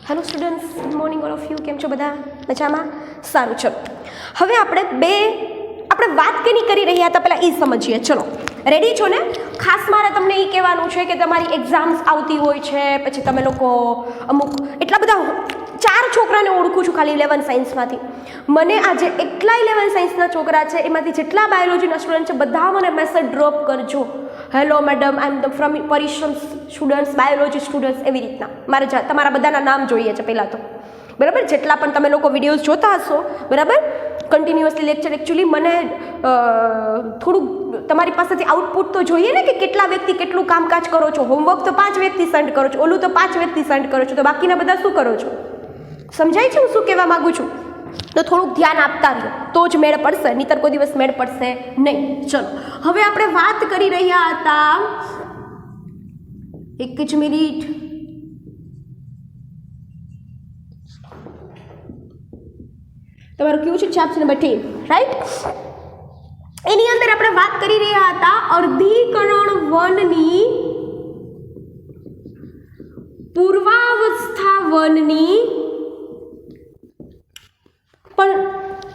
Hello students, good morning all of you. કેમ છો બધા? મજામાં? સારું. ચલો, હવે આપણે વાત કેની કરી રહ્યા હતા પહેલાં એ સમજીએ. ચલો, રેડી છો ને? ખાસ મારે તમને એ કહેવાનું છે કે તમારી એક્ઝામ્સ આવતી હોય છે, પછી તમે લોકો અમુક એટલા બધા 4 છોકરાને ઓળખું છું ખાલી 11 સાયન્સમાંથી. મને આજે એટલા 11 સાયન્સના છોકરા છે, એમાંથી જેટલા બાયોલોજીના સ્ટુડન્ટ છે બધા મને મેસેજ ડ્રોપ કરજો. Hello madam, I am from પરિશ્રમ સ્ટુડન્ટ્સ, બાયોલોજી સ્ટુડન્ટ્સ, એવી રીતના મારે તમારા બધાના નામ જોઈએ છે પહેલાં તો. બરાબર? જેટલા પણ તમે લોકો વિડીયોઝ જોતા હશો, બરાબર, કન્ટિન્યુઅસલી લેક્ચર, એકચ્યુઅલી મને થોડુંક તમારી પાસેથી આઉટપુટ તો જોઈએ ને, કે કેટલા વ્યક્તિ કેટલું કામકાજ કરો છો. હોમવર્ક તો 5 વ્યક્તિ સેન્ડ કરો છો, ઓલું તો 5 વ્યક્તિ સેન્ડ કરો છો, તો બાકીના બધા શું કરો છો? સમજાય છે હું શું કહેવા માગું છું? તો થોડુંક ધ્યાન આપતા રહ્યો તો જ મેળ પડશે, નહીંતર કોઈ દિવસ મેળ પડશે નહીં. ચલો, હવે આપણે વાત કરી રહ્યા હતા, એક જ મિનિટ, તમારું કેવું છે? Chapter number 10, right? એની અંદર આપણે વાત કરી રહ્યા હતા અર્ધીકરણ વનની પૂર્વાવસ્થા વનની, પણ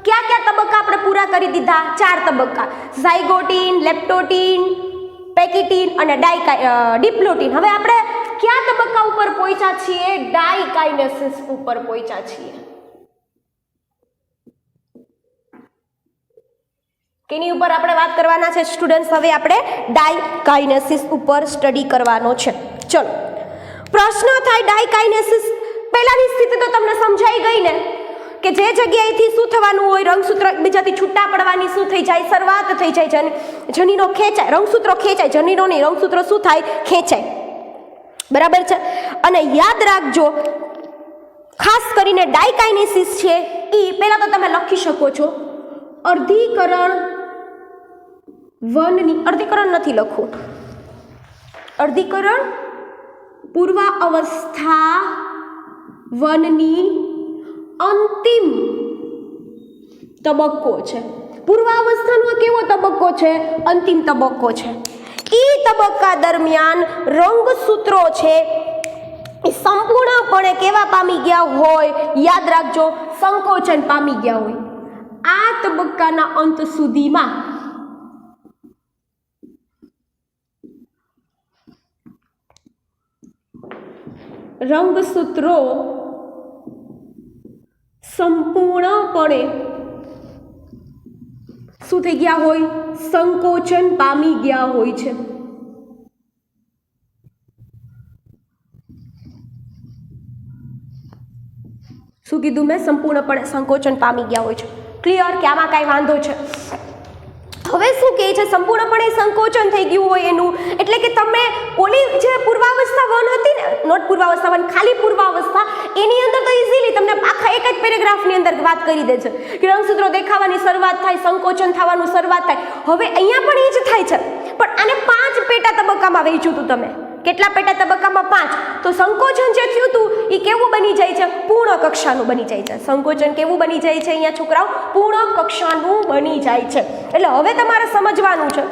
કયા કયા તબક્કા આપણે પૂરા કરી દીધા? 4 તબક્કા: ઝાયગોટીન, લેપ્ટોટીન, પેકિટીન અને ડિપ્લોટીન. હવે આપણે કયા તબક્કા ઉપર પહોંચ્યા છીએ? ડાયકાઇનેસિસ ઉપર પહોંચ્યા છીએ. કેની ઉપર આપણે વાત કરવાના છે સ્ટુડન્ટ્સ? હવે આપણે ડાયકાઇનેસિસ ઉપર સ્ટડી કરવાનો છે. ચલો, પ્રશ્ન થાય ડાયકાઇનેસિસ, પહેલાની સ્થિતિ તો તમને સમજાઈ ગઈ ને, કે જે જગ્યાએથી શું થવાનું હોય, રંગસૂત્ર એકબીજાથી છૂટા પડવાની શું થઈ જાય? શરૂઆત થઈ જાય, જનીનો ખેંચાય, રંગસૂત્રો ખેંચાય, જનીનોની રંગસૂત્રો શું થાય? ખેંચાય. બરાબર છે? અને યાદ રાખજો, ખાસ કરીને ડાયકાઇનેસિસ છે એ પહેલા તો તમે લખી શકો છો અર્ધીકરણ વનની, અર્ધીકરણ નથી લખવું, અર્ધીકરણ પૂર્વાવસ્થા વનની અંતિમ તબક્કો છે. પૂર્વાવસ્થાનો કેવો તબક્કો છે? અંતિમ તબક્કો છે. એ તબક્કા દરમિયાન રંગસૂત્રો છે એ સંપૂર્ણપણે કેવા પામી ગયા હોય? યાદ રાખજો, સંકોચન પામી ગયા હોય. આ તબક્કાના અંત સુધીમાં રંગસૂત્રો સંપૂર્ણપણે શું થઈ ગયા હોય? સંકોચન પામી ગયા હોય છે. શું કીધું મેં? સંપૂર્ણપણે સંકોચન પામી ગયા હોય છે. ક્લિયર કે આમાં કાંઈ વાંધો છે? હવે શું કહે છે? સંપૂર્ણપણે સંકોચન થઈ ગયું હોય એનું, એટલે કે તમે ઓલી જે પૂર્વાવસ્થા વન હતી ને, નોટ પૂર્વાવસ્થા વન, ખાલી પૂર્વાવસ્થા, એની અંદર તો ઇઝીલી તમને આખા એક જ પેરેગ્રાફની અંદર વાત કરી દે છે કે રંગસૂત્રો દેખાવાની શરૂઆત થાય, સંકોચન થવાનું શરૂઆત થાય. હવે અહીંયા પણ એ જ થાય છે, પણ આને 5 પેટા તબક્કામાં વહેંચ્યું હતું તમે. કેટલા પેટા તબક્કામાં? 5. તો સંકોચન જે થયું હતું એ કેવું બની જાય છે? પૂર્ણ કક્ષાનું બની જાય છે. સંકોચન કેવું બની જાય છે અહીંયા છોકરાઓ? પૂર્ણ કક્ષાનું બની જાય છે. એટલે હવે તમારે સમજવાનું છે,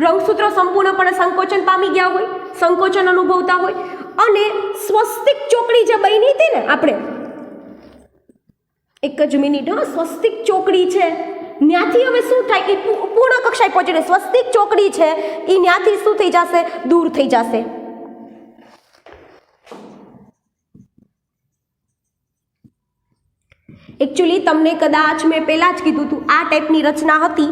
રંગસૂત્રો સંપૂર્ણપણે સંકોચન પામી ગયા હોય, સંકોચન અનુભવતા હોય, અને સ્વસ્તિક ચોકડી જે બની હતી ને આપણે, એક જ મિનિટ, સ્વસ્તિક ચોકડી છે, ત્યાંથી હવે શું થાય? એ પૂર્ણ કક્ષાએ પહોંચીને સ્વસ્તિક ચોકડી છે એ ત્યાંથી શું થઈ જશે? દૂર થઈ જશે. એકચ્યુઅલી તમને કદાચ મેં પહેલાં જ કીધું હતું, આ ટાઈપની રચના હતી,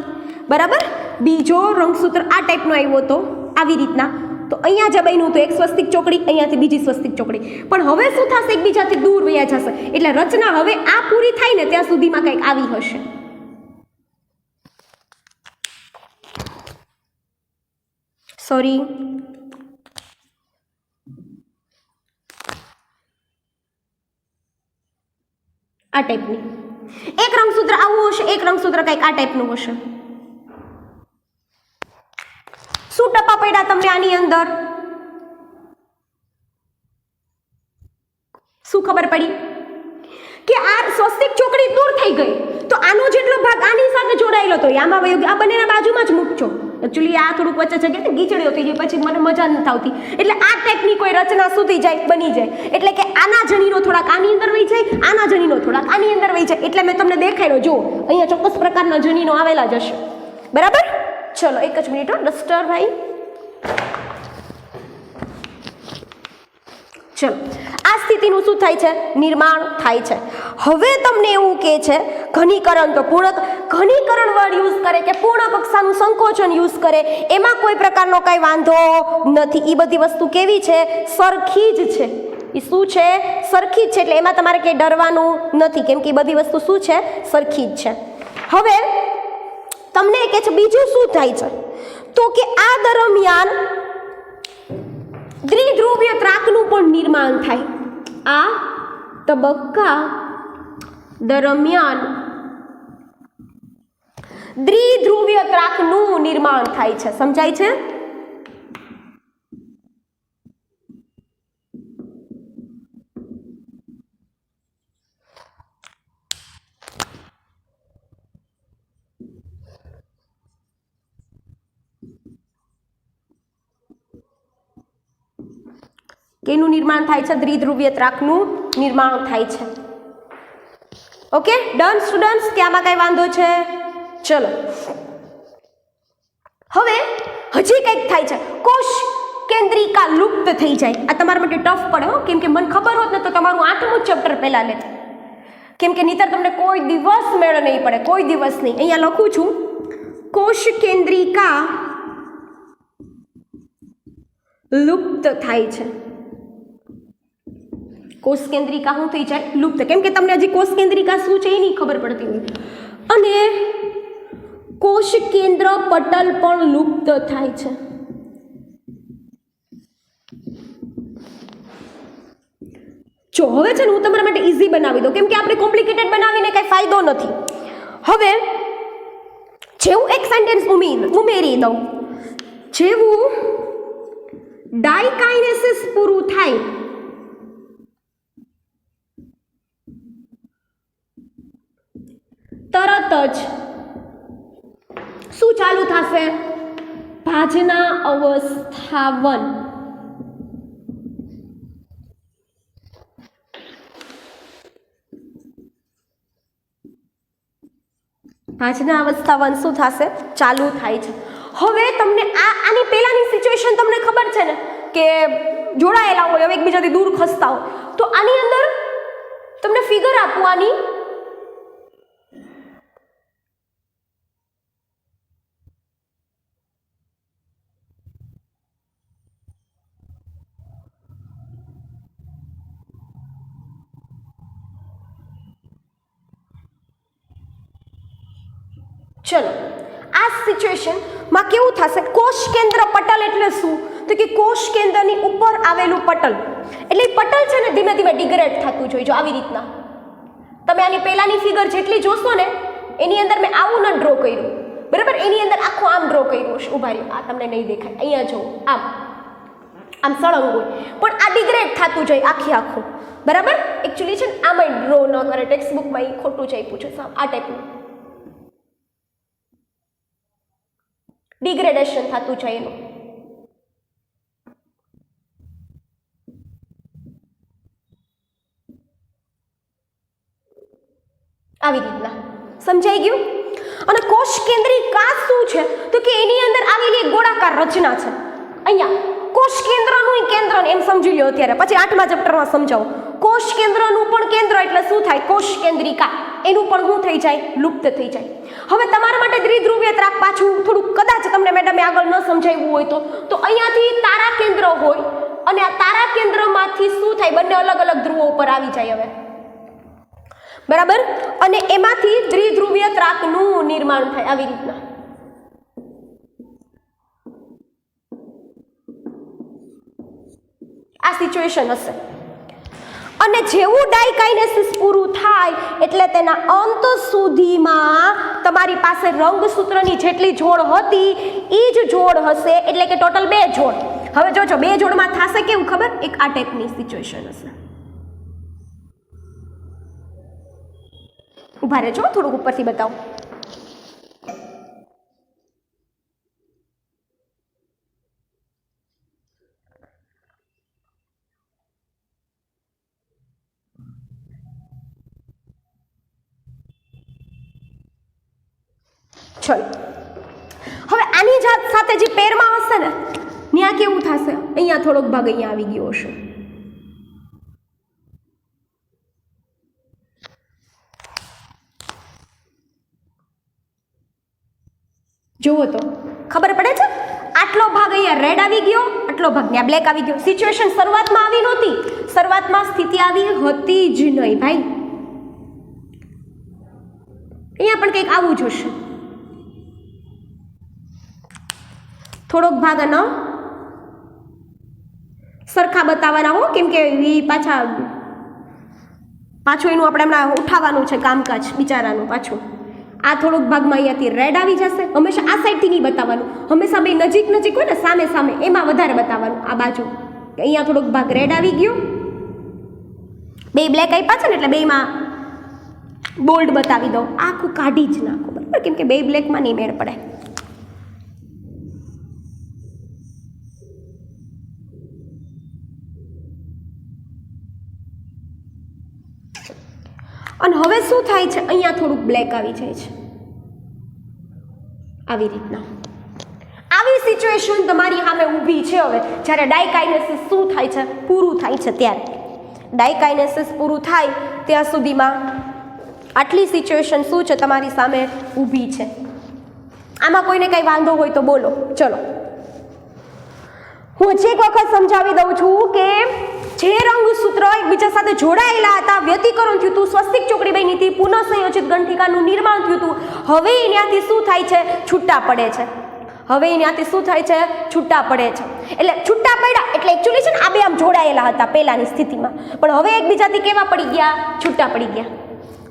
બરાબર? બીજો રંગસૂત્ર આ ટાઈપનો આવ્યો હતો, આવી રીતના. તો અહીંયા જે બન્યું હતું એક સ્વસ્તિક ચોકડી, અહીંયાથી બીજી સ્વસ્તિક ચોકડી, પણ હવે શું થશે? એકબીજાથી દૂર વયા જશે. એટલે રચના હવે આ પૂરી થાય ને ત્યાં સુધીમાં કંઈક આવી હશે. સોરી, આ ટાઈપની એક રંગસૂત્ર આવું હશે, એક રંગસૂત્ર કંઈક આ ટાઈપનું હશે. શું ટપા પડ્યા તમને આની અંદર? શું ખબર પડી? કે આ સ્વસ્તિક ચોકડી દૂર થઈ ગઈ, તો આનો જેટલો ભાગ આની સાથે જોડાયેલો હતો, આમાં આ બંનેના બાજુમાં જ મૂકજો. એકચ્યુઅલી આ થોડુંક વચ્ચે જગ્યા ને ગીચડીઓ થઈ જાય, પછી મને મજા નથી આવતી. એટલે આ ટાઈપની કોઈ રચના શું થઈ જાય, બની જાય. એટલે કે આના જનીનો થોડાક આની અંદર વહી જાય, આના જનીનો થોડાક આની અંદર વહી જાય. એટલે મેં તમને દેખાડ્યો, જો અહીંયા ચોક્કસ પ્રકારના જનીનો આવેલા જ હશે. બરાબર? ચલો એક જ મિનિટ, ડસ્ટર ભાઈ. ચલો, આ સ્થિતિનું શું થાય છે, નિર્માણ થાય છે. હવે તમને એવું કહે છે ઘનીકરણ, તો ઘનીકરણ વર્ડ યુઝ કરે કે પૂર્ણ કક્ષાનું સંકોચન યુઝ કરે, એમાં કોઈ પ્રકારનો કઈ વાંધો નથી. એ બધી વસ્તુ કેવી છે, સરખી જ છે. એ શું છે, સરખી જ છે. એટલે એમાં તમારે કંઈ ડરવાનું નથી, કેમ કે એ બધી વસ્તુ શું છે, સરખી જ છે. હવે તમને કહે છે બીજું શું થાય છે, તો કે આ દરમિયાન દ્વિધ્રુવીય ત્રાકનું પણ નિર્માણ થાય. આ તબક્કા દરમિયાન દ્વિધ્રુવીય ત્રાકનું નિર્માણ થાય છે. સમજાય છે? કેનું નિર્માણ થાય છે, દ્વિધ્રુવીય ત્રાકનું નિર્માણ થાય છે. ઓકે ડન સ્ટુડન્ટ્સ, કે આમાં કઈ વાંધો છે? ચલો હવે હજી કંઈક થાય છે, કોષ કેન્દ્રિકા લુપ્ત થઈ જાય. આ તમારા માટે ટફ પડે હો, કેમ કે મને ખબર હોત ને તો તમારું 8મું ચેપ્ટર પહેલા લેત, કેમ કે નહીતર તમને કોઈ દિવસ મેળ નહીં પડે, કોઈ દિવસ નહીં. અહીંયા લખું છું, કોષ કેન્દ્રિકા લુપ્ત થાય છે. કોષ કેન્દ્રિકા શું થઈ જાય, લુપ્ત. કેમ કે તમને હજી કોષ કેન્દ્રિકા શું છે એ નહીં ખબર પડતી હોય. અને કોષ કેન્દ્ર પટલ પણ લુપ્ત થાય છે. જો હવે છે ને હું તમારા માટે ઈઝી બનાવી દઉં, કેમ કે આપણે કોમ્પ્લિકેટેડ બનાવીને કઈ ફાયદો નથી. હવે જેવું એક સેન્ટેન્સ ઉમેરી દઉં, જેવું ડાયકાઇનેસિસ પૂરું થાય તરત જ શું ચાલુ થશે, ભાજના અવસ્થા 1. ભાજના અવસ્થા 1 શું થશે, ચાલુ થાય છે. હવે તમને આની પહેલાની સિચ્યુએશન તમને ખબર છે ને કે જોડાયેલા હોય, હવે એકબીજાથી દૂર ખસતા હોય, તો આની અંદર તમને ફિગર આપવાની, ચલો આ સિચ્યુએશનમાં કેવું થશે, કોષ કેન્દ્ર પટલ એટલે શું, તો કે કોષ કેન્દ્રની ઉપર આવેલું પટલ, એટલે પટલ છે ને ધીમે ધીમે ડિગ્રેડ થતું જોઈએ. જો આવી રીતના તમે આની પહેલાની ફિગર જેટલી જોશો ને એની અંદર મેં આવું ન ડ્રો કર્યું, બરાબર? એની અંદર આખું આમ ડ્રો કર્યું છે. ઉભા રહ્યો, આ તમને નહીં દેખાય, અહીંયા જો આમ સળંગ હોય, પણ આ ડિગ્રેડ થતું જોઈએ આખું, બરાબર? એકચ્યુઅલી છે ને આમાં ડ્રો ન કરે, ટેક્સ્ટ બુકમાં એ ખોટું છે, પૂછો આ ટાઈપનું ડિગ્રેડેશન થતું છે એનું. આવી રીતના સમજાઈ ગયું? અને કોષ કેન્દ્રિકા શું છે, તો કે એની અંદર આવેલી એક ગોળાકાર રચના છે. અહીંયા કોષ કેન્દ્રનું કેન્દ્ર એમ સમજી લો અત્યારે, પછી 8મા ચેપ્ટરમાં સમજાવું. કોષ કેન્દ્રનું પણ કેન્દ્ર એટલે શું થાય, કોષ કેન્દ્રિકા, એનું પણ શું થઈ જાય, લુપ્ત થઈ જાય. હવે તમારા માટે દ્વિધ્રુવીય ત્રાક પાછું થોડુંક કદાચ તમને મેડમે આગળ ન સમજાવ્યું હોય તો અહીંયાથી તારા કેન્દ્ર હોય અને આ તારા કેન્દ્રમાંથી શું થાય, બંને અલગ અલગ ધ્રુવો ઉપર આવી જાય. હવે બરાબર, અને એમાંથી દ્વિધ્રુવીય ત્રાકનું નિર્માણ થાય આવી રીતના. આ સિચ્યુએશન હશે. અને જેવું ડાયકાઇનેસિસ પૂરું થાય એટલે તેના અંત સુધીમાં તમારી પાસે રંગસૂત્રની જેટલી જોડ હતી એ જ જોડ હશે, એટલે કે ટોટલ 2 જોડ. હવે જોજો 2 જોડમાં થશે કેવું ખબર, એક આ ટાઈપની સિચ્યુએશન હશે. ઉભા રહેજો, થોડુંક ઉપરથી બતાવો. ચલો હવે આની સાથે જે પેરમાં હશે ને ત્યાં કેવું થશે, અહીંયા થોડોક ભાગ અહીંયા આવી ગયો હશે. જુઓ તો ખબર પડે છે, આટલો ભાગ અહીંયા રેડ આવી ગયો, આટલો ભાગ ત્યાં બ્લેક આવી ગયો. સિચ્યુએશન શરૂઆતમાં આવી નહોતી, શરૂઆતમાં સ્થિતિ આવી હતી જ નહીં ભાઈ. અહીંયા પણ કંઈક આવું જ હશે, થોડોક ભાગ આનો સરખા બતાવવાના હો, કેમ કે એ પાછું એનું આપણે હમણાં ઉઠાવવાનું છે કામકાજ બિચારાનું. પાછું આ થોડોક ભાગમાં અહીંયાથી રેડ આવી જશે. હંમેશા આ સાઈડથી નહીં બતાવવાનું, હંમેશા બે નજીક નજીક હોય ને સામે સામે એમાં વધારે બતાવવાનું. આ બાજુ અહીંયા થોડોક ભાગ રેડ આવી ગયો, બે બ્લેક આપ્યા છે ને એટલે બેમાં બોલ્ડ બતાવી દઉં. આખું કાઢી જ નાખો બરાબર, કેમ કે બે બ્લેકમાં નહીં મેળ પડે. અને હવે શું થાય છે, અહીંયા થોડુંક બ્લેક આવી જાય છે આવી રીતના. આવી સિચ્યુએશન તમારી સામે ઊભી છે. હવે જ્યારે ડાયકાઇનેસિસ શું થાય છે, પૂરું થાય છે, ત્યારે ડાયકાઇનેસિસ પૂરું થાય ત્યાં સુધીમાં આટલી સિચ્યુએશન શું છે તમારી સામે ઊભી છે. આમાં કોઈને કંઈ વાંધો હોય તો બોલો. ચલો હું હજી એક વખત સમજાવી દઉં છું કે જે રંગસૂત્ર એકબીજા સાથે જોડાયેલા હતા, વ્યતિકરણ થયું હતું, સ્વસ્તિક ચોકડી બની હતી, પુનઃસંયોજિત ગંઠિકાનું નિર્માણ થયું હતું, હવે એનાથી શું થાય છે, છૂટા પડે છે. હવે એનાથી શું થાય છે, છૂટા પડે છે. એટલે છૂટા પડ્યા એટલે એકચ્યુઅલી છે ને આ બે આમ જોડાયેલા હતા પહેલાની સ્થિતિમાં, પણ હવે એકબીજાથી કેવા પડી ગયા, છૂટા પડી ગયા.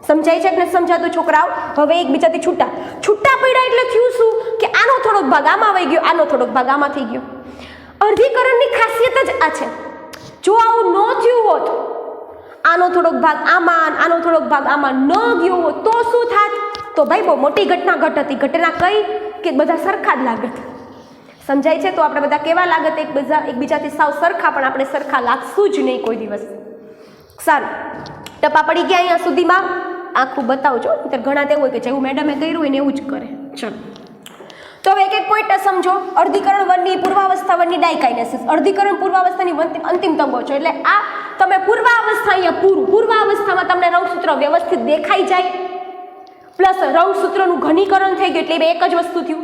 સમજાય છે કે નથી સમજાતું છોકરાઓ? હવે એકબીજાથી છૂટા પડ્યા એટલે થયું શું કે આનો થોડોક ભાગ આમાં આવી ગયો, આનો થોડોક ભાગ આમાં થઈ ગયો. અર્ધીકરણની ખાસિયત જ આ છે. જો આવું ન થયું હોત, આનો થોડોક ભાગ આમાં, આનો થોડોક ભાગ આમાં ન ગયો હોત તો શું થાત? તો ભાઈ બહુ મોટી ઘટના ઘટતી. ઘટના કઈ કે બધા સરખા જ લાગત. સમજાય છે? તો આપણે બધા કેવા લાગત, એકબીજાથી સાવ સરખા, પણ આપણે સરખા લાગશું જ નહીં કોઈ દિવસ. સારું, ટપા પડી ગયા અહીંયા સુધીમાં. આખું બતાવજો, ત્યારે ઘણા તેવું હોય કે જેવું મેડમે કર્યું હોય ને એવું જ કરે. ચલો તો હવે એક એક પોઈન્ટ સમજો. અર્ધીકરણ વનની પૂર્વાવસ્થા વનની ડાયકાઇનેસિસ. અર્ધીકરણ પૂર્વાવસ્થાની અંતિમ તબક્કો છે. એટલે આ તમે પૂર્વાવસ્થા અહીંયા પૂર્વાવસ્થામાં તમને રંગસૂત્ર વ્યવસ્થિત દેખાઈ જાય, પ્લસ રંગસૂત્રનું ઘનીકરણ થઈ ગયું, એટલે એક જ વસ્તુ થયું.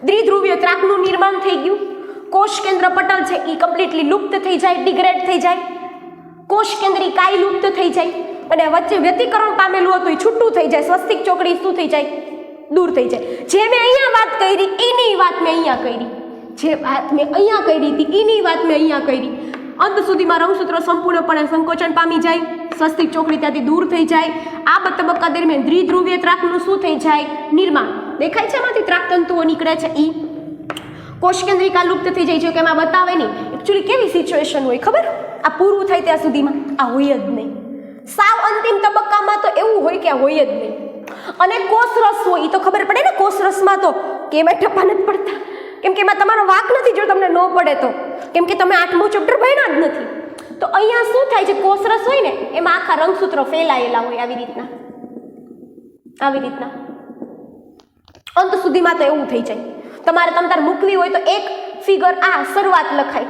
દ્વિધ્રુવીય ત્રાકનું નિર્માણ થઈ ગયું. કોષ કેન્દ્ર પટલ છે એ કમ્પ્લીટલી લુપ્ત થઈ જાય, ડિગ્રેડ થઈ જાય. કોષ કેન્દ્રી કાય લુપ્ત થઈ જાય, અને વચ્ચે વ્યતિકરણ પામેલું હતું એ છૂટું થઈ જાય. સ્વસ્તિક ચોકડી શું થઈ જાય, દૂર થઈ જાય. જે મેં અહીંયા વાત કરી એની વાત મેં અહીંયા કરી, જે વાત મેં અહીંયા કરી હતી એની વાત મેં અહીંયા કરી. અંત સુધીમાં રંગસૂત્ર સંપૂર્ણપણે સંકોચન પામી જાય, સ્વસ્તિક ચોકડી ત્યાંથી દૂર થઈ જાય. આ તબક્કા દરમિયાન દ્વિધ્રુવીય ત્રાકનું શું થઈ જાય, નિર્માણ. દેખાય છે એમાંથી ત્રાકતંતુઓ નીકળે છે. ઈ કોષ કેન્દ્રિકા લુપ્ત થઈ જાય છે કે એમાં બતાવે નહીં. એકચ્યુઅલી કેવી સિચ્યુએશન હોય ખબર, આ પૂરું થાય ત્યાં સુધીમાં આ હોય જ નહીં. સાવ અંતિમ તબક્કામાં તો એવું હોય કે આ હોય જ નહીં. અને કોષરસ હોય એ તો ખબર પડે ને, કોષરસમાં તો કેમ ટપા નથી પડતા, કેમ કે એમાં તમારો વાંક નથી. જો તમને ન પડે તો, કેમ કે તમે 8મું ચેપ્ટર ભણ્યા જ નથી. તો અહીંયા શું થાય છે, કોષરસ હોય ને એમાં આખા રંગસૂત્રો ફેલાયેલા હોય આવી રીતના, આવી રીતના. અંત સુધીમાં તો એવું થઈ જાય. તમારે તમતાર મૂકવી હોય તો એક ફિગર આ શરૂઆત લખાય,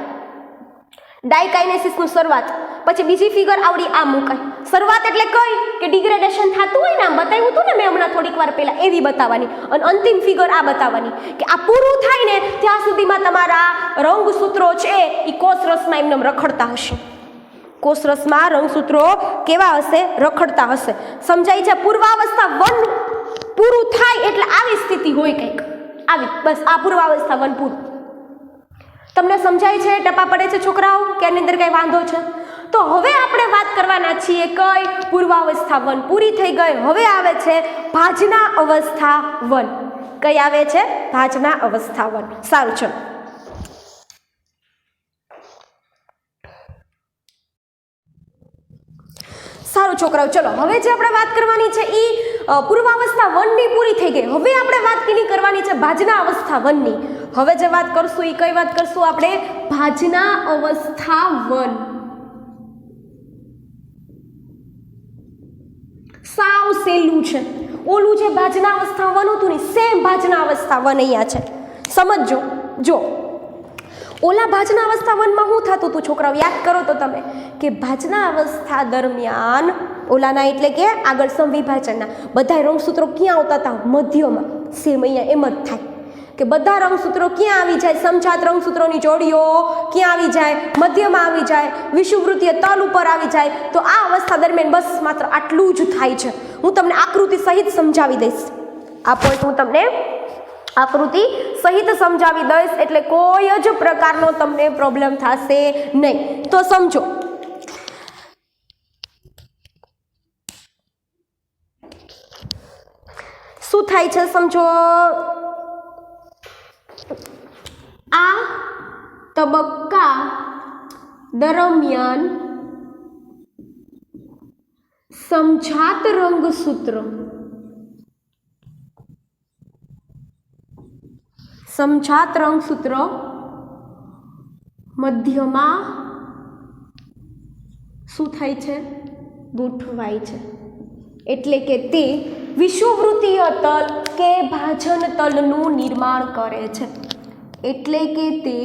ડાયકાઇનેસિસનું શરૂઆત, પછી બીજી ફિગર આવડી આ મુકાય. શરૂઆત એટલે કઈ કે ડિગ્રેડેશન થતું હોય ને, આમ બતાવ્યું હતું ને મેં હમણાં થોડીક વાર પહેલા, એવી બતાવવાની. અને અંતિમ ફિગર આ બતાવવાની કે આ પૂરું થાય ને ત્યાં સુધીમાં તમારા રંગસૂત્રો છે એ કોષરસમાં એમને રખડતા હશે. કોષરસમાં રંગસૂત્રો કેવા હશે, રખડતા હશે. સમજાય છે? પૂર્વાવસ્થા વન પૂરું થાય એટલે આવી સ્થિતિ હોય કંઈક આવી. બસ આ પૂર્વાવસ્થા વન પૂરું. તમને સમજાય છે? ટપા પડે છે છોકરાઓ કે આની અંદર કઈ વાંધો છે? તો હવે આપણે વાત કરવાના છીએ કઈ, પૂર્વાવસ્થા વન પૂરી થઈ ગઈ. હવે આવે છે ભાજના અવસ્થા વન. કઈ આવે છે? ભાજના અવસ્થા વન. સારું, ચલો સારું છોકરાઓ, ચલો હવે જે આપણે વાત કરવાની છે એ પૂર્વાવસ્થા વનની પૂરી થઈ ગઈ. હવે આપણે વાત કેની કરવાની છે, ભાજના અવસ્થા વનની. હવે જે વાત કરશું એ કઈ વાત કરશું આપણે, ભાજના અવસ્થા વન. સાવ સહેલું છે. ઓલું જે ભાજનાવસ્થા વન હતું ને સેમ ભાજનાવસ્થા વન અહીંયા છે. સમજજો. જો ઓલા ભાજનાવસ્થા વનમાં શું થતું હતું છોકરાઓ, યાદ કરો તો તમે કે ભાજનાવસ્થા દરમિયાન ઓલાના એટલે કે આગળ સમવિભાજનના બધા રંગસૂત્રો ક્યાં આવતા હતા? મધ્યમાં. સેમ અહીંયા એમ જ થાય કે બધા રંગસૂત્રો ક્યાં આવી જાય? સમજાત રંગસૂત્રોની જોડીઓ ક્યાં આવી જાય? મધ્યમાં આવી જાય, વિષુવવૃત્તીય તલ ઉપર આવી જાય. તો આ અવસ્થા દરમિયાન બસ માત્ર આટલું જ થાય છે. હું તમને આકૃતિ સહિત સમજાવી દઈશ. આ પોઈન્ટ હું તમને આકૃતિ સહિત સમજાવી દઈશ, એટલે કોઈ જ પ્રકારનો તમને પ્રોબ્લેમ થશે નહીં. તો સમજો. શું થાય છે સમજો. આ તબક્કા દરમિયાન સમજાત રંગસૂત્ર મધ્યમાં શું થાય છે? ગોઠવાય છે. એટલે કે તે વિષુવવૃત્તીય તલ કે ભાજન તલનું નિર્માણ કરે છે. એટલે કે તે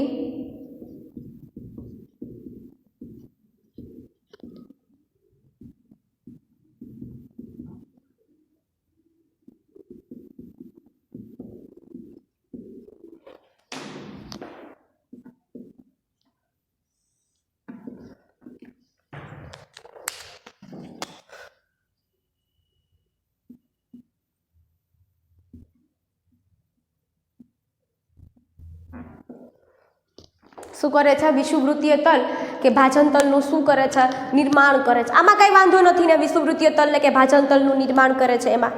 શું કરે છે? વિષુવવૃત્તીય તલ કે ભાજન તલનું શું કરે છે? નિર્માણ કરે છે. આમાં કંઈ વાંધો નથી ને, વિષુવવૃત્તીય તલને કે ભાજન તલનું નિર્માણ કરે છે એમાં.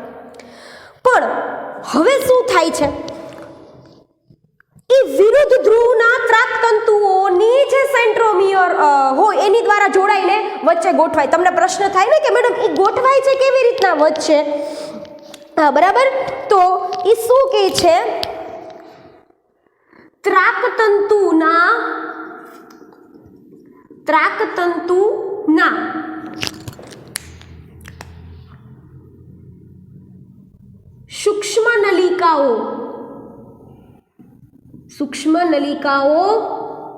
પણ હવે શું થાય છે? એ વિરુદ્ધ ધ્રુવના ત્રાકતંતુઓની જે સેન્ટ્રોમિયર હોય એની દ્વારા જોડાઈને વચ્ચે ગોઠવાય. તમને પ્રશ્ન થાય ને કે મેડમ એ ગોઠવાય છે કેવી રીતના વચ્ચે? હા, બરાબર. તો એ શું કહે છે? ત્રાકતંતુના સૂક્ષ્મ નલિકાઓ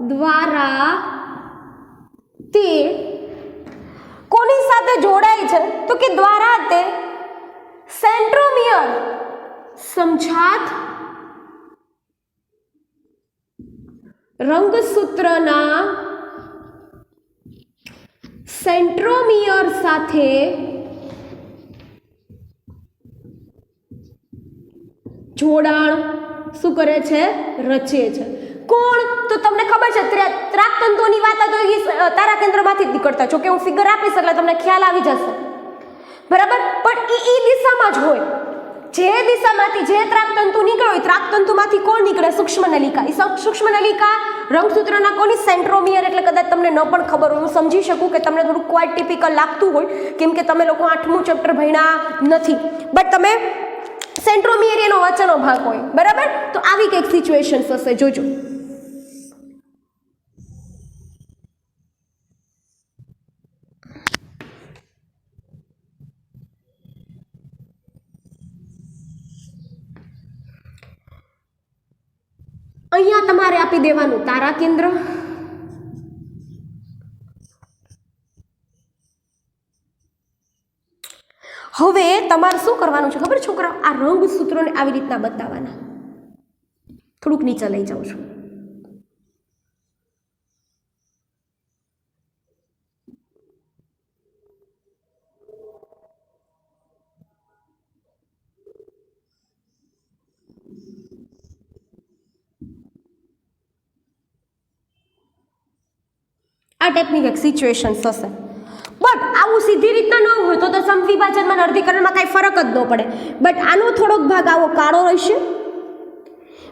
દ્વારા તે કોની સાથે જોડાય છે? તો કે દ્વારા તે સેન્ટ્રોમિયર સમજાત રંગસૂત્રના સેન્ટ્રોમિયર સાથે જોડાણ શું કરે છે? રચે છે. કોણ? તો તમને ખબર છે ત્રાકતંતુઓની વાત તો તારા કેન્દ્રમાંથી જ નીકળતા. જો કે હું ફિગર આપીશ એટલે તમને ખ્યાલ આવી જશે, બરાબર. પણ એ દિશામાં જ હોય. જે દિશામાંથી જે ત્રાકતંતુ નીકળે હોય ત્રાકતંતુમાંથી કોણ નીકળે? સૂક્ષ્મ નલિકા. એ સૂક્ષ્મ નલિકા રંગસૂત્રના કોની? સેન્ટ્રોમિયર. એટલે કદાચ તમને ન પણ ખબર હોય, હું સમજી શકું કે તમને થોડું ક્વાઇટ ટિપિકલ લાગતું હોય કેમ કે તમે લોકો 8મું ચેપ્ટર ભણ્યા નથી, બટ તમે સેન્ટ્રોમિયર એનો વચ્ચેનો ભાગ હોય, બરાબર. તો આવી કંઈક સિચ્યુએશન્સ હશે, જોજો. અહીંયા તમારે આપી દેવાનું તારા કેન્દ્ર. હવે તમારે શું કરવાનું છે ખબર છોકરા? આ રંગસૂત્રોને આવી રીતના બતાવવાના. થોડુંક નીચે લઈ જાઉં છું. આ ટાઈપની એક સિચ્યુએશન્સ હશે. બટ આવું સીધી રીતના ન હોય તો સમવિભાજનમાં અર્ધીકરણમાં કાંઈ ફરક જ ન પડે. બટ આનો થોડોક ભાગ આવો કાળો રહેશે,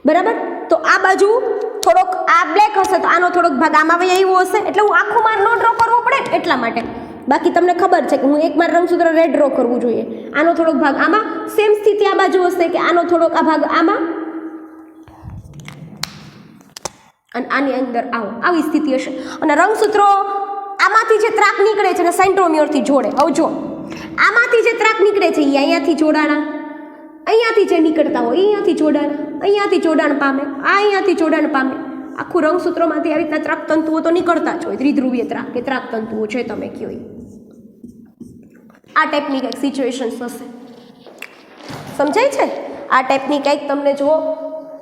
બરાબર. તો આ બાજુ થોડોક આ બ્લેક હશે તો આનો થોડોક ભાગ આમાં વહી આવ્યો હશે. એટલે હું આખું માર નો ડ્રો કરવો પડે એટલા માટે. બાકી તમને ખબર છે કે હું એક માર રંગસૂત્ર રેડ ડ્રો કરવું જોઈએ. આનો થોડોક ભાગ આમાં, સેમ સ્થિતિ આ બાજુ હશે કે આનો થોડોક આ ભાગ આમાં અને આની અંદર આવી સ્થિતિ હશે. અને રંગસૂત્રો આમાંથી જે ત્રાક નીકળે છે ને સેન્ટ્રોમિયરથી જોડે. હવે જો આમાંથી જે ત્રાક નીકળે છે એ અહીંયાથી જોડાણા, અહીંયાથી જે નીકળતા હોય અહીંયાથી જોડાણ પામે, આ અહીંયાથી જોડાણ પામે. આખું રંગસૂત્રોમાંથી આવી રીતના ત્રાક તંતુઓ તો નીકળતા જ હોય, ત્રિધ્રુવીય ત્રાક કે ત્રાક તંતુઓ છે તમે કયો. આ ટાઈપની કંઈક સિચ્યુએશન્સ હશે, સમજાય છે? આ ટાઈપની કંઈક તમને જુઓ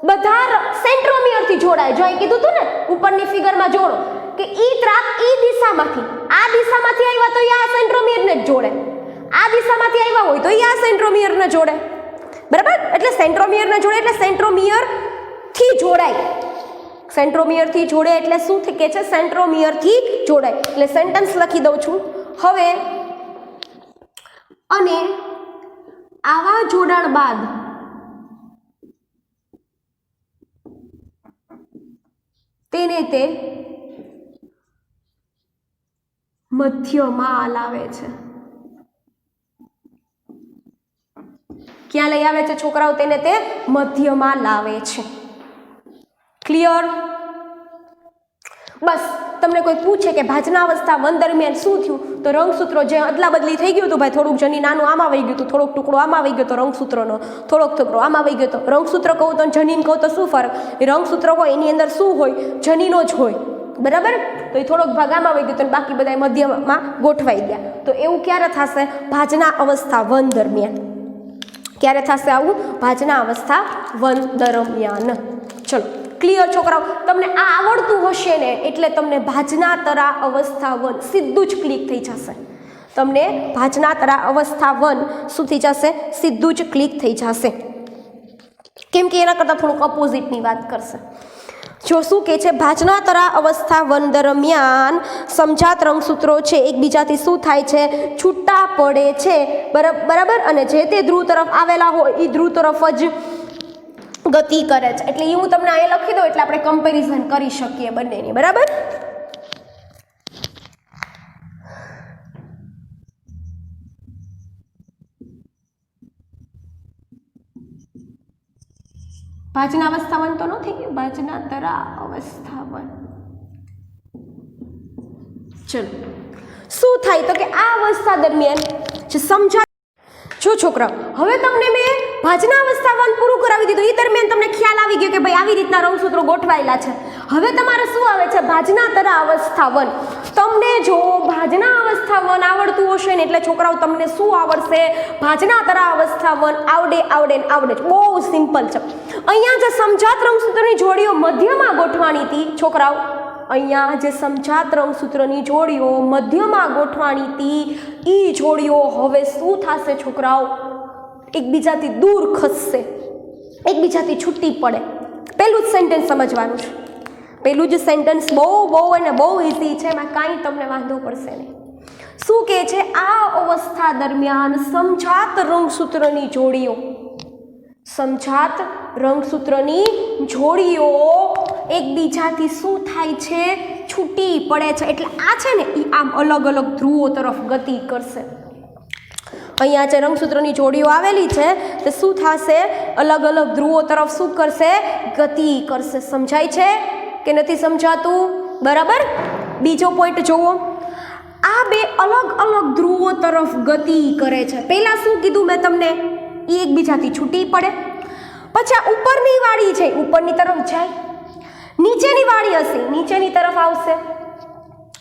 બધા સેન્ટ્રોમિયરથી જોડાય. જો અહીં કીધું હતું ને ઉપરની ફિગરમાં જોડો કે ઈ ત્રાક ઈ દિશામાંથી, આ દિશામાંથી આવ્યા તો આ સેન્ટ્રોમિયરને જ જોડે, આ દિશામાંથી આવ્યા હોય તો આ સેન્ટ્રોમિયરને જોડે, બરાબર? એટલે સેન્ટ્રોમિયરને જોડે એટલે સેન્ટ્રોમિયરથી જોડાય. સેન્ટ્રોમિયરથી જોડે એટલે શું કે છે? સેન્ટ્રોમિયરથી જોડાય. એટલે સેન્ટેન્સ લખી દઉં છું હવે. અને આવા જોડાણ બાદ તેને તે મધ્યમાં લાવે છે. ક્યાં લઈ આવે છે છોકરાઓ? તેને તે મધ્યમાં લાવે છે. ક્લિયર? બસ તમને કોઈ પૂછે કે ભાજનાવસ્થા વન દરમિયાન શું થયું, તો રંગસૂત્રો જે અદલા બદલી થઈ ગયું હતું, ભાઈ થોડુંક જની નાનું આમાં વહી ગયું હતું, થોડોક ટુકડો આમાં વહી ગયો તો રંગસૂત્રનો, થોડોક ટુકડો આમાં વહી ગયો તો રંગસૂત્ર કહું તો જનીન કહું તો શું ફરક? એ રંગસૂત્ર હોય એની અંદર શું હોય? જનીનો જ હોય, બરાબર? તો એ થોડોક ભાગ આમાં વહી ગયો તો બાકી બધા મધ્યમાં ગોઠવાઈ ગયા. તો એવું ક્યારે થશે? ભાજના અવસ્થા વન દરમિયાન. ક્યારે થશે આવું? ભાજના અવસ્થા વન દરમિયાન. ચલો ક્લિયર છોકરાઓ? તમને આ આવડતું હશે ને એટલે તમને ભાજના તરા અવસ્થા વન સીધું જ ક્લિક થઈ જશે. તમને ભાજના તરા અવસ્થા વન શું થઈ જશે? સીધું જ ક્લિક થઈ જશે. કેમ કે એના કરતાં થોડુંક અપોઝિટની વાત કરશે. જો શું કહે છે? ભાજના તરા અવસ્થા વન દરમિયાન સમજાત રંગસૂત્રો છે એકબીજાથી શું થાય છે? છૂટા પડે છે, બરાબર? અને જે તે ધ્રુવ તરફ આવેલા હોય એ ધ્રુવ તરફ જ ગતિ કરે છે. એટલે એ હું તમને અહીંયા લખી દઉં એટલે આપણે કમ્પેરિઝન કરી શકીએ બંનેની, બરાબર? ભાજના અવસ્થા વન તો નથી ગયું, ભાજના તરા અવસ્થા વન. ચલો શું થાય તો કે આ અવસ્થા દરમિયાન જે સમજા. જો છોકરા હવે તમને મેં ભાજના અવસ્થા વન પૂરું કરાવી દીધું, એ દરમિયાન તમને ખ્યાલ આવી ગયો કે ભાઈ આવી રીતના રંગસૂત્રો ગોઠવાયેલા છે. હવે તમારે શું આવે છે? ભાજના તરા અવસ્થા વન. તમને જો ભાજના અવસ્થા વન આવડતું હશે ને એટલે છોકરાઓ તમને શું આવડશે? ભાજના તરા અવસ્થા વન આવડે. બહુ સિમ્પલ છે. અહીંયા જે સમજાત રંગસૂત્રની જોડીઓ મધ્યમાં ગોઠવાની હતી છોકરાઓ, અહીંયા જે સમજાત રંગસૂત્રની જોડીઓ મધ્યમાં ગોઠવાની હતી એ જોડીઓ હવે શું થશે છોકરાઓ? એકબીજાથી દૂર ખસશે, એકબીજાથી છૂટી પડે. પહેલું જ સેન્ટેન્સ સમજવાનું છે. પહેલું જ સેન્ટેન્સ બહુ અને બહુ ઇઝી છે, એમાં કાંઈ તમને વાંધો પડશે નહીં. શું કહે છે? આ અવસ્થા દરમિયાન સમજાત રંગસૂત્રની જોડીઓ, સમજાત રંગસૂત્રની જોડીઓ એકબીજાથી શું થાય છે? છૂટી પડે છે. એટલે આ છે ને એ આમ અલગ અલગ ધ્રુવો તરફ ગતિ કરશે. અહીંયા જે રંગસૂત્રની જોડીઓ આવેલી છે તે શું થશે? અલગ અલગ ધ્રુવો તરફ શું કરશે? ગતિ કરશે. સમજાય છે કે નથી સમજાતું? બરાબર? બીજો પોઈન્ટ જોવો. આ બે અલગ અલગ ધ્રુવો તરફ ગતિ કરે છે. પહેલા શું કીધું મેં તમને? એ એકબીજાથી છૂટી પડે. પછી આ ઉપરની વાળી છે ઉપરની તરફ જાય, નીચેની વાળી હશે નીચેની તરફ આવશે.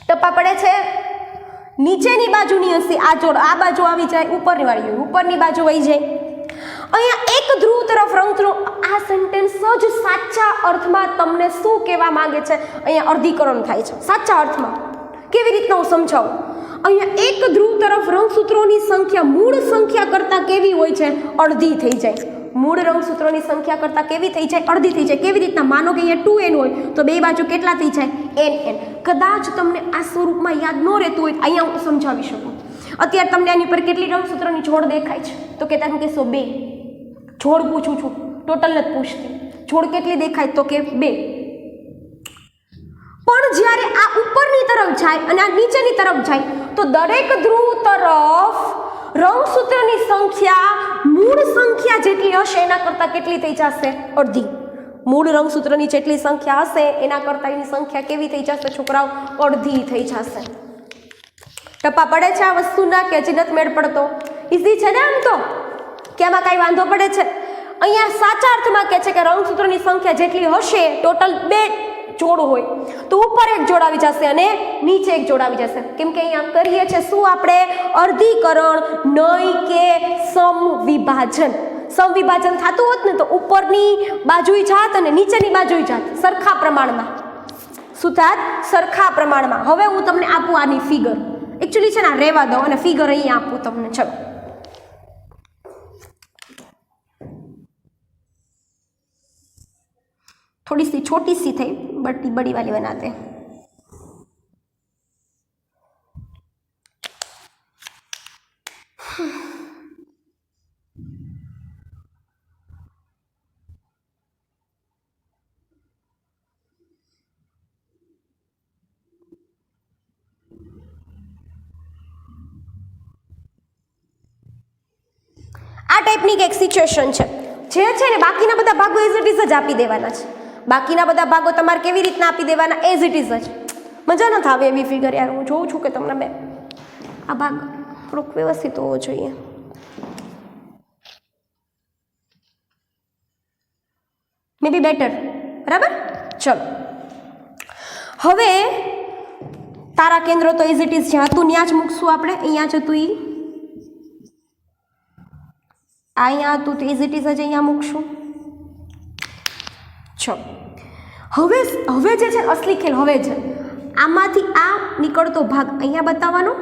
ટપ્પા પડે છે? નીચેની બાજુની હશે આ જોડ આ બાજુ આવી જાય, ઉપરની વાળી ઉપરની બાજુ વહી જાય. અહીંયા એક ધ્રુવ તરફ રંગસૂત્રો. આ સેન્ટેન્સ જ સાચા અર્થમાં તમને શું કહેવા માંગે છે? અહીંયા અર્ધીકરણ થાય છે સાચા અર્થમાં. કેવી રીતના હું સમજાવું? અહીંયા એક ધ્રુવ તરફ રંગસૂત્રોની સંખ્યા મૂળ સંખ્યા કરતાં કેવી હોય છે? અડધી થઈ જાય. મૂળ રંગસૂત્રોની સંખ્યા કરતાં કેવી થઈ જાય? અડધી થઈ જાય. કેવી રીતના? માનો કે અહીંયા 2n હોય તો બે બાજુ કેટલા થઈ જાય? n. કદાચ તમને આ સ્વરૂપમાં યાદ ન રહેતું હોય અહીંયા હું સમજાવી શકું. અત્યારે તમને આની પર કેટલી રંગસૂત્રોની જોડ દેખાય છે? તો કે તમે કહેશો 2. જોડ પૂછું છું, ટોટલ નથી પૂછતી. જોડ કેટલી દેખાય? તો કે 2. પણ જ્યારે આ ઉપરની તરફ જાય અને આ નીચેની તરફ જાય તો દરેક ધ્રુવ તરફ રંગસૂત્રની સંખ્યા મૂળ સંખ્યા જેટલી હશે એના કરતાં કેટલી થઈ જશે? અડધી. મૂળ રંગસૂત્રની જેટલી સંખ્યા હશે એના કરતાં એની સંખ્યા કેવી થઈ જશે છોકરાઓ? અડધી થઈ જશે. ટપ્પા પડે છે આ વસ્તુના કે હજી નથી મેળ પડતો? ઇઝી છે ને આમ તો? કે આમાં કાંઈ વાંધો પડે છે? અહીંયા સાચા અર્થમાં કહે છે કે રંગસૂત્રોની સંખ્યા જેટલી હશે, ટોટલ 2 જોડ હોય તો ઉપર એક જોડ આવી જશે અને નીચે એક જોડ આવી જશે, કેમ કે અહીંયા કરીએ છે શું આપણે? અર્ધીકરણ નહીં કે સમવિભાજન. સમવિભાજન થતું હોત ને તો ઉપરની બાજુએ જાત અને નીચેની બાજુએ જાત સરખા પ્રમાણમાં. શું થાત? સરખા પ્રમાણમાં. હવે હું તમને આપું આની ફિગર. એકચ્યુઅલી છે ને રહેવા દો અને ફિગર અહીંયા આપું તમને. ચલો, थोड़ी सी छोटी सी थी बट बड़ी वाली बनाते हैं. આ ટાઈપની એક સિચ્યુએશન છે જે છે ને બાકીના બધા ભાગો એઝ ઇટ ઇઝ જ આપી દેવાના છે. બાકીના બધા ભાગો તમારે કેવી રીતના આપી દેવાના? એઝ ઇટ ઇઝ જ. મજા ન થાવે એવી ફિગર યાર. હું જોઉં છું કે તમને બે આ ભાગ થોડોક વ્યવસ્થિત હોવો જોઈએ. મે બી બેટર. બરાબર. ચલો, હવે તારા કેન્દ્ર તો એઝ ઇટ ઇઝ જ્યાં હતું ત્યાં જ મૂકશું આપણે. અહીંયા જ હતું ઈ, અહીંયા હતું તો એઝ ઇટ ઇઝ જ અહીંયા મૂકશું. ચલો, હવે જે છે અસલી ખેલ હવે છે. આમાંથી આ નીકળતો ભાગ અહીંયા બતાવવાનો,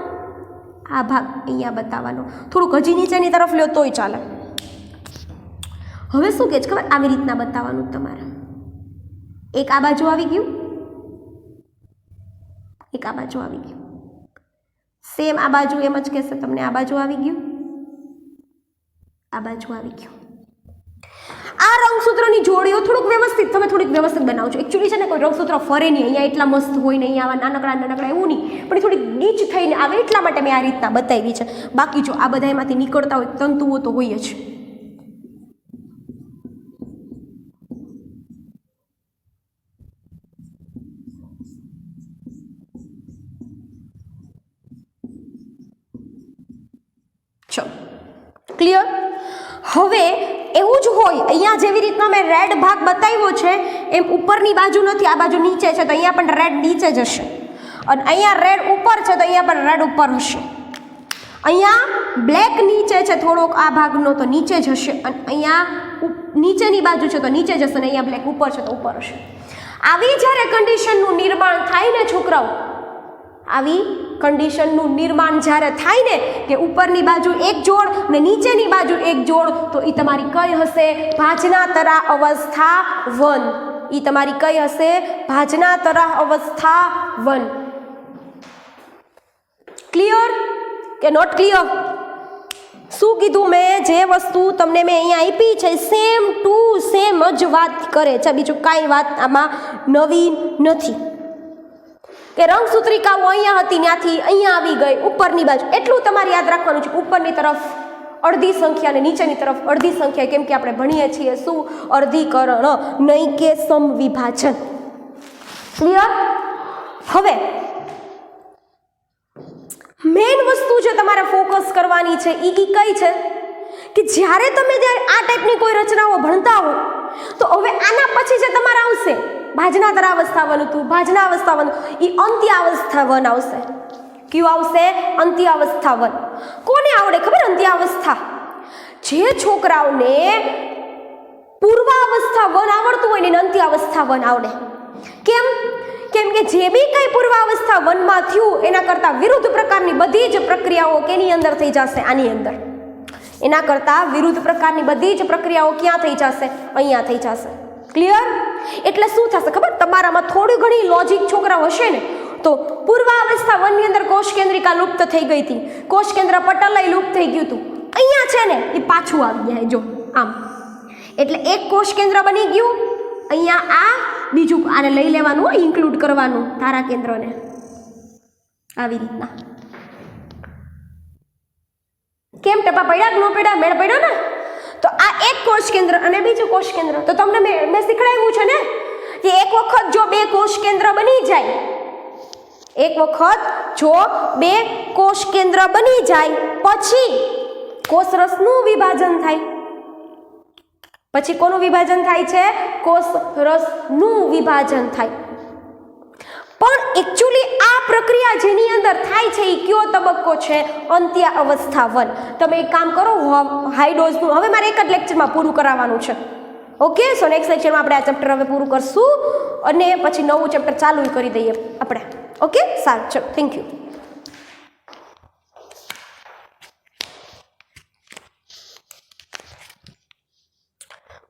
આ ભાગ અહીંયા બતાવવાનો. થોડુંક હજી નીચેની તરફ લ્યો તોય ચાલે. હવે શું કે છે ખબર? આવી રીતના બતાવવાનું તમારે. એક આ બાજુ આવી ગયું, એક આ બાજુ આવી ગયું. સેમ આ બાજુ એમ જ કહેશે તમને. આ બાજુ આવી ગયું, આ બાજુ આવી ગયું. આ રંગસૂત્રની જોડીઓ થોડુંક વ્યવસ્થિત, તમે થોડીક વ્યવસ્થિત બનાવજો. એકચ્યુઅલી છે ને કોઈ રંગસૂત્ર ફરે નહીં. અહીંયા એટલા મસ્ત હોય ને અહીંયા આવા નાનકડા નાનકડા એવું નહીં, પણ થોડીક ગીચ થઈને આવે એટલા માટે મેં આ રીતના બતાવી છે. બાકી જો આ બધા એમાંથી નીકળતા હોય તંતુઓ તો હોય જ. ચલો, ક્લિયર? હવે એવું જ હોય અહીંયા જેવી રીતના મેં રેડ ભાગ બતાવ્યો છે એમ ઉપરની બાજુ નથી, આ બાજુ નીચે છે તો અહીંયા પણ રેડ નીચે જ હશે. અને અહીંયા રેડ ઉપર છે તો અહીંયા પણ રેડ ઉપર હશે. અહીંયા બ્લેક નીચે છે થોડોક આ ભાગનો તો નીચે જ હશે. અને અહીંયા નીચેની બાજુ છે તો નીચે જ હશે. અને અહીંયા બ્લેક ઉપર છે તો ઉપર હશે. આવી જ્યારે કન્ડિશનનું નિર્માણ થાય ને છોકરાઓ, આવી કન્ડિશનનું નિર્માણ જ્યારે થાય ને કે ઉપરની બાજુ એક જોડ ને નીચેની બાજુ એક જોડ, તો એ તમારી કઈ હશે? ભાજનાતરા અવસ્થા 1. એ તમારી કઈ હશે? ભાજનાતરા અવસ્થા 1. ક્લિયર કે નોટ ક્લિયર? શું કીધું મેં? જે વસ્તુ તમને મેં અહીંયા આપી છે સેમ ટુ સેમ જ વાત કરે છે. બીજું કાંઈ વાત આમાં નવી નથી. કે રંગસૂત્રિકાઓ અહીંયા હતી ત્યાંથી અહીંયા આવી ગઈ ઉપરની બાજુ. એટલું તમારે યાદ રાખવાનું છે. ઉપરની તરફ અડધી સંખ્યા અને નીચેની તરફ અડધી સંખ્યા, કેમ કે આપણે ભણીએ છીએ શું? અર્ધીકરણ, નહીં કે સમવિભાજન. ક્લિયર? હવે મેઇન વસ્તુ જે તમારે ફોકસ કરવાની છે એ કઈ છે કે જ્યારે તમે આ ટાઈપની કોઈ રચનાઓ ભણતા હો તો હવે આના પછી જે તમારે આવશે ભાજનાતરા અવસ્થા 1 હતું, ભાજના અવસ્થા 1, એ અંત્યાવસ્થા 1 આવશે. કયું આવશે? અંત્યાવસ્થા 1. કોને આવડે ખબર? અંત્યાવસ્થા. જે છોકરાઓને પૂર્વાવસ્થા 1 આવડતું હોય ને અંત્યાવસ્થા 1 આવડે. કેમ કે જે બી કંઈ પૂર્વાવસ્થા 1 માં થયું એના કરતાં વિરુદ્ધ પ્રકારની બધી જ પ્રક્રિયાઓ કેની અંદર થઈ જશે? આની અંદર. એના કરતાં વિરુદ્ધ પ્રકારની બધી જ પ્રક્રિયાઓ ક્યાં થઈ જશે? અહીંયા થઈ જશે. ક્લિયર? એટલે શું થશે ખબર? તમારામાં થોડી ઘણી લોજિક છોકરાઓ હશે ને તો પૂર્વાવસ્થા 1 ની અંદર કોષ કેન્દ્રિકા લુપ્ત થઈ ગઈ હતી, કોષ કેન્દ્ર પટલય લુપ્ત થઈ ગયું હતું. અહીંયા છે ને એ પાછું આવી જાય. જો આમ, એટલે એક કોષ કેન્દ્ર બની ગયું. અહીંયા આ બીજું આને લઈ લેવાનું, ઇન્ક્લુડ કરવાનું તારા કેન્દ્રને. આવી રીતના. કેમ ટપા પડ્યા કે ન પડ્યા? મેળ પડ્યો ને? તો આ એક કોષ કેન્દ્ર અને બીજું કોષ કેન્દ્ર. તો તમને મેં શીખડાવ્યું છે ને કે એક વખત જો 2 કોષ કેન્દ્ર બની જાય, એક વખત જો 2 કોષ કેન્દ્ર બની જાય પછી કોષરસનું વિભાજન થાય. પછી કોનું વિભાજન થાય છે? કોષરસનું વિભાજન થાય. પણ એકચ્યુઅલી આ પ્રક્રિયા જેની અંદર થાય છે એ કયો તબક્કો છે? અંત્ય અવસ્થા 1. તમે એક કામ કરો, હાઈ ડોઝનું હવે મારે એક જ લેક્ચરમાં પૂરું કરાવવાનું છે. ઓકે, સો નેક્સ્ટ લેક્ચરમાં આપણે આ ચેપ્ટર હવે પૂરું કરશું અને પછી નવું ચેપ્ટર ચાલુ કરી દઈએ આપણે. ઓકે, સારું, ચલો, થેન્ક યુ.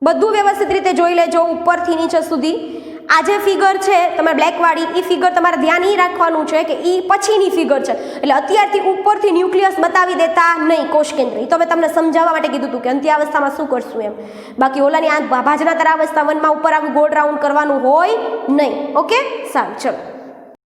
બધું વ્યવસ્થિત રીતે જોઈ લેજો ઉપરથી નીચે સુધી. આ જે ફિગર છે તમે બ્લેકવાળી, એ ફિગર તમારે ધ્યાન એ રાખવાનું છે કે એ પછીની ફિગર છે, એટલે અત્યારથી ઉપરથી ન્યુક્લિયસ બતાવી દેતા નહીં, કોષ કેન્દ્ર. એ તો મેં તમને સમજાવવા માટે કીધું હતું કે અંત્યાવસ્થામાં શું કરશું એમ. બાકી ઓલાની આ ભાજનાતર અવસ્થા 1માં ઉપર આવું ગોળ રાઉન્ડ કરવાનું હોય નહીં. ઓકે, સારું, ચલો.